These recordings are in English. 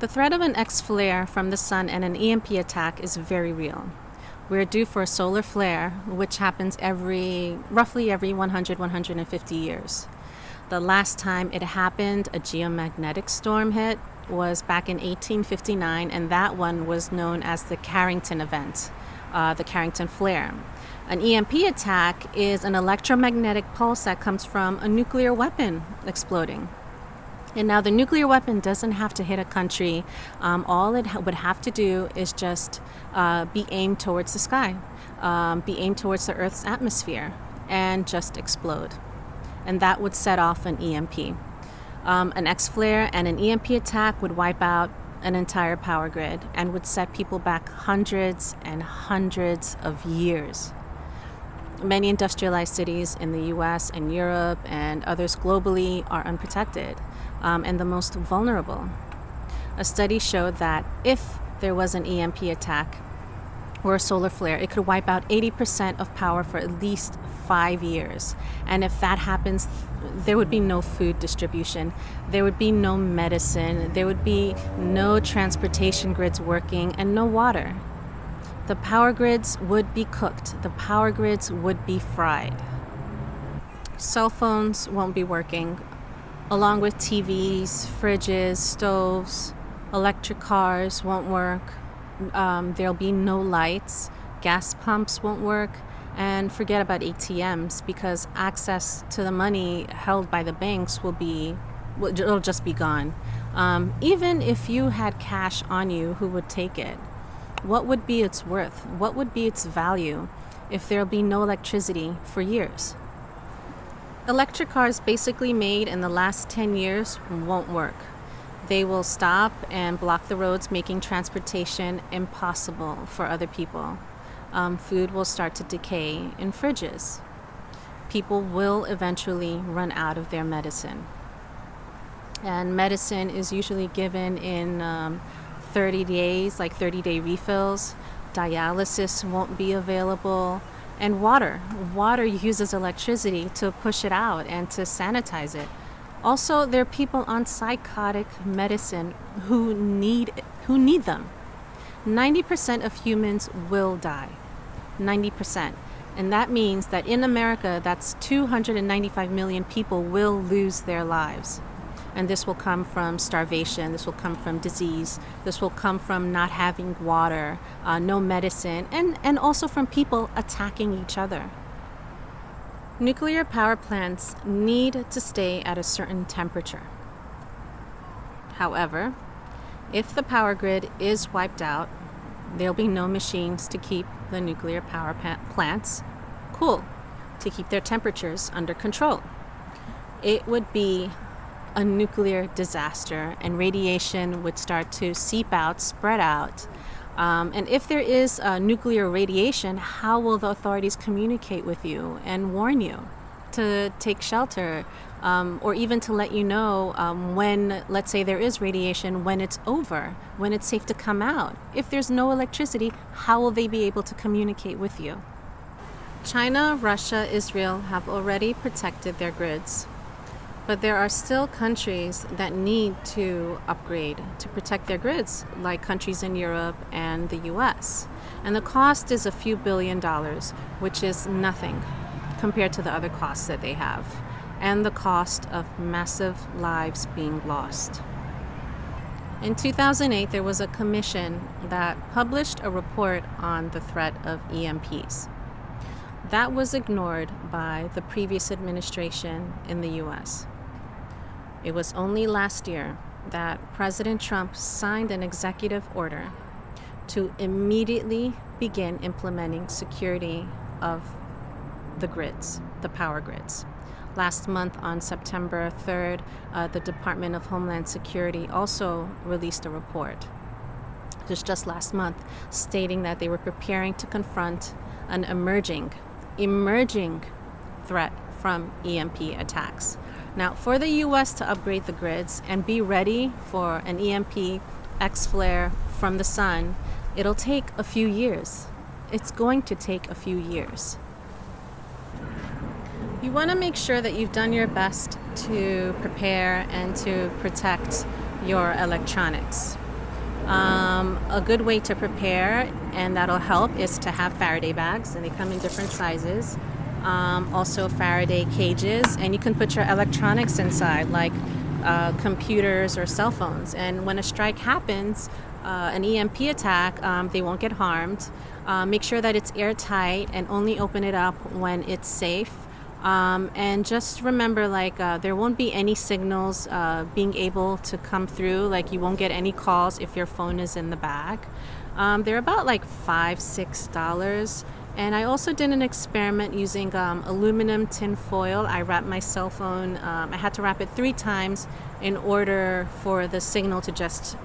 The threat of an X flare from the sun and an EMP attack is very real. We're due for a solar flare, which happens roughly every 150 years. The last time it happened, a geomagnetic storm hit, was back in 1859, and that one was known as the Carrington event, the Carrington flare. An EMP attack is an electromagnetic pulse that comes from a nuclear weapon exploding. And now the nuclear weapon doesn't have to hit a country. All it would have to do is just be aimed towards the sky, be aimed towards the Earth's atmosphere, and just explode. And that would set off an EMP. An X flare and an EMP attack would wipe out an entire power grid and would set people back hundreds and hundreds of years. Many industrialized cities in the US and Europe and others globally are unprotected and the most vulnerable. A study showed that if there was an EMP attack or a solar flare, it could wipe out 80% of power for at least 5 years. And if that happens, there would be no food distribution, there would be no medicine, there would be no transportation grids working, and no water. The power grids would be cooked. The power grids would be fried. Cell phones won't be working, along with TVs, fridges, stoves. Electric cars won't work. There'll be no lights. Gas pumps won't work. And forget about ATMs, because access to the money held by the banks it'll just be gone. Even if you had cash on you, who would take it? What would be its worth? What would be its value if there'll be no electricity for years? Electric cars basically made in the last 10 years won't work. They will stop and block the roads, making transportation impossible for other people. Food will start to decay in fridges. People will eventually run out of their medicine. And medicine is usually given in 30 days, like 30-day refills. Dialysis won't be available. And water uses electricity to push it out and to sanitize it. Also, there are people on psychotic medicine who need them. 90% of humans will die. 90%. And that means that in America, that's 295 million people will lose their lives. And this will come from starvation, this will come from disease, this will come from not having water, no medicine, and also from people attacking each other. Nuclear power plants need to stay at a certain temperature. However, if the power grid is wiped out, there'll be no machines to keep the nuclear power plants cool, to keep their temperatures under control. It would be a nuclear disaster, and radiation would start to seep out, spread out. And if there is nuclear radiation, how will the authorities communicate with you and warn you to take shelter, or even to let you know when, let's say there is radiation, when it's over, when it's safe to come out? If there's no electricity, how will they be able to communicate with you? China, Russia, Israel have already protected their grids. But there are still countries that need to upgrade to protect their grids, like countries in Europe and the US. And the cost is a few $billion, which is nothing compared to the other costs that they have, and the cost of massive lives being lost. In 2008, there was a commission that published a report on the threat of EMPs. That was ignored by the previous administration in the US. It was only last year that President Trump signed an executive order to immediately begin implementing security of the grids, the power grids. Last month, on September 3rd, the Department of Homeland Security also released a report, just last month, stating that they were preparing to confront an emerging threat from EMP attacks. Now, for the U.S. to upgrade the grids and be ready for an EMP X flare from the sun, it'll take a few years. It's going to take a few years. You want to make sure that you've done your best to prepare and to protect your electronics. A good way to prepare, and that'll help, is to have Faraday bags, and they come in different sizes. Also Faraday cages, and you can put your electronics inside, like computers or cell phones. And when a strike happens, an EMP attack, they won't get harmed. Make sure that it's airtight and only open it up when it's safe. And just remember, like, there won't be any signals being able to come through. Like, you won't get any calls if your phone is in the bag. They're about like $5-6. And I also did an experiment using aluminum tin foil. I wrapped my cell phone. I had to wrap it 3 times in order for the signal to just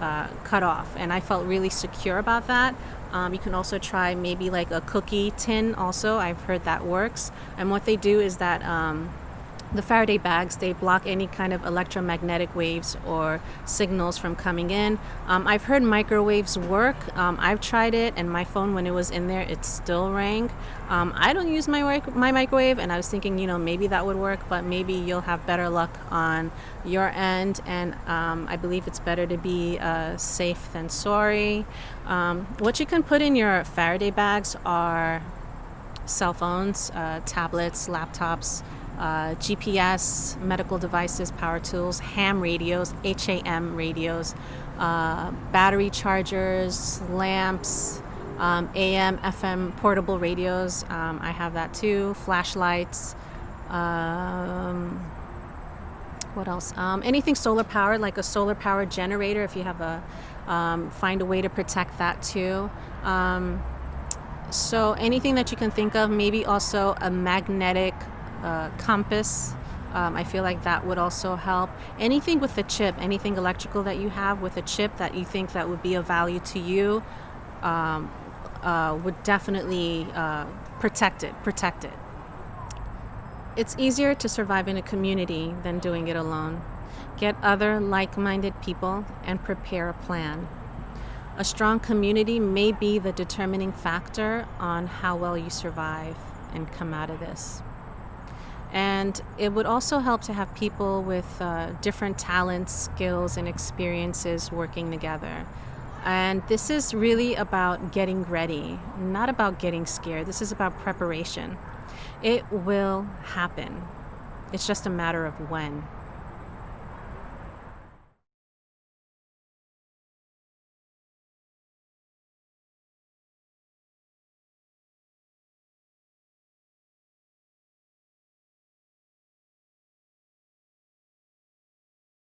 cut off. And I felt really secure about that. You can also try maybe like a cookie tin also. I've heard that works. And what they do is that the Faraday bags, they block any kind of electromagnetic waves or signals from coming in. I've heard microwaves work. I've tried it, and my phone, when it was in there, it still rang. I don't use my microwave, and I was thinking, maybe that would work, but maybe you'll have better luck on your end. And I believe it's better to be safe than sorry. What you can put in your Faraday bags are cell phones, tablets, laptops, GPS, medical devices, power tools, ham radios, HAM radios, battery chargers, lamps, AM, FM, portable radios. I have that too. Flashlights. What else? Anything solar powered, like a solar powered generator, if you have find a way to protect that too. So anything that you can think of, maybe also a magnetic compass. I feel like that would also help. Anything with a chip, anything electrical that you have with a chip that you think that would be of value to you, would definitely protect it. It's easier to survive in a community than doing it alone. Get other like-minded people and prepare a plan. A strong community may be the determining factor on how well you survive and come out of this. And it would also help to have people with different talents, skills, and experiences working together. And this is really about getting ready, not about getting scared. This is about preparation. It will happen. It's just a matter of when.